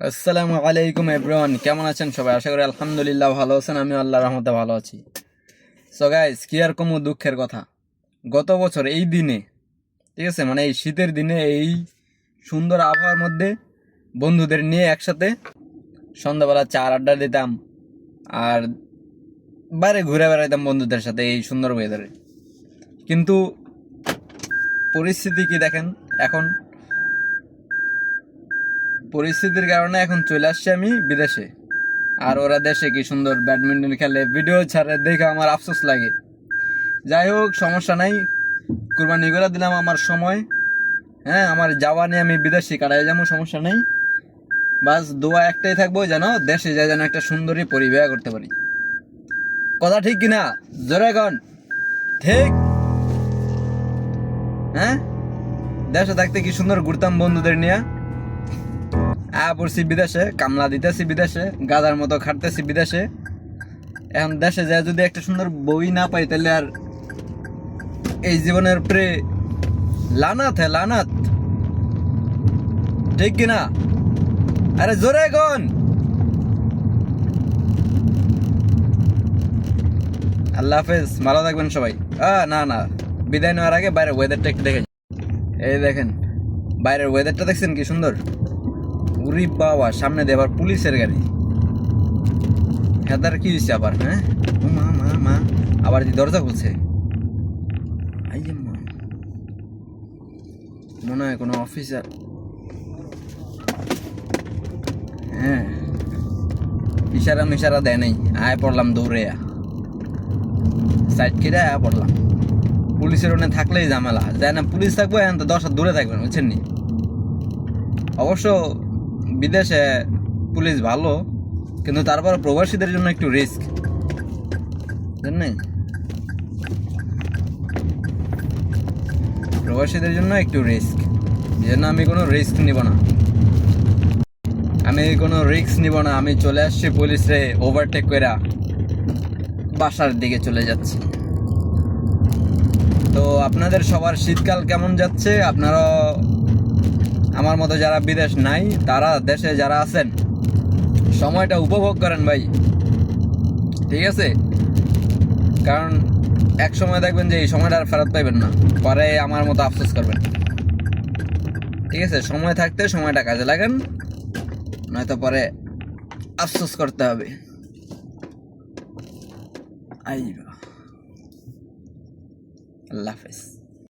আসসালামু আলাইকুম এভরিওয়ান, কেমন আছেন সবাই? আশা করি আলহামদুলিল্লাহ ভালো আছেন। আমি আল্লাহর রহমতে ভালো আছি। সো গাইস, কি আর কম দুঃখের কথা, গত বছর এই দিনে, ঠিক আছে, মানে এই শীতের দিনে এই সুন্দর আবহাওয়ার মধ্যে বন্ধুদের নিয়ে একসাথে সন্ধ্যাবেলা চা আড্ডা দিতাম আর বাইরে ঘুরে বেড়াইতাম বন্ধুদের সাথে এই সুন্দর ওয়েদারে। কিন্তু পরিস্থিতি কি দেখেন, এখন পরিস্থিতির কারণে এখন চলে আসছি আমি বিদেশে। আর ওরা দেশে কি সুন্দর ব্যাডমিন্টন খেলে, ভিডিও ছাড়ে, দেখে আমার আফসোস লাগে। যাই হোক, সমস্যা নাই, কুরবানি করে দিলাম আমার সময়। হ্যাঁ, আমার যাওয়া নিয়ে আমি বিদেশে কাটাই যাবো, সমস্যা নেই। বাস দোয়া একটাই থাকবো, যেন দেশে যায় যেন একটা সুন্দরী পরিবেশ করতে পারি। কথা ঠিক কিনা? জোরে কন ঠিক। হ্যাঁ, দেশে থাকতে কি সুন্দর ঘুরতাম বন্ধুদের নিয়ে। পড়ছি বিদেশে, কামলা দিতেছি বিদেশে, গাদার মতো খাটতেছি বিদেশে। এখন দেশে যায় যদি একটা সুন্দর বই না পাই, তাহলে আর এই জীবনের লানাত হ্যাঁ লানাত। ঠিক কিনা? আরে জোরে কোন। আল্লাহ হাফেজ, ভালো থাকবেন সবাই। না না, বিদায় নেওয়ার আগে বাইরের ওয়েদারটা একটু দেখে। এই দেখেন, বাইরের ওয়েদারটা দেখছেন কি সুন্দর। উরি বাবা, সামনে দিয়ে আবার পুলিশের গাড়ি। হেদার কি হয়েছে আবার? হ্যাঁ, ও মা মা মা, আবার যে দরজা খুলছে। আই মা, মনে হয় কোনো অফিসার। হ্যাঁ, ইশারা মিশারা দেয় নাই, আয় পড়লাম দৌড়ে, সাইড কেটে আয়া পড়লাম। পুলিশের ওখানে থাকলেই ঝামেলা, যায় না পুলিশ থাকবো, এখন তো 10 হাত দূরে থাকবেন, বুঝছেন নি? অবশ্য বিদেশে পুলিশ ভালো, কিন্তু তারপর প্রবাসীদের জন্য একটু রিস্ক, জানেন? প্রবাসীদের জন্য একটু রিস্ক, যেন আমি কোনো রিস্ক নিব না। আমি চলে আসছি পুলিশে ওভারটেক করে বাসার দিকে চলে যাচ্ছি। তো আপনাদের সবার শীতকাল কেমন যাচ্ছে? আপনারা আমার মতো যারা বিদেশ নাই, তারা দেশে যারা আছেন, সময়টা উপভোগ করেন ভাই, ঠিক আছে? কারণ এক সময় দেখবেন যে এই সময়টা আর ফেরত পাইবেন না, পরে আমার মতো আফসোস করবেন। ঠিক আছে, সময় থাকতে সময়টা কাজে লাগান, নয়তো পরে আফসোস করতে হবে। আল্লাহ হাফেজ।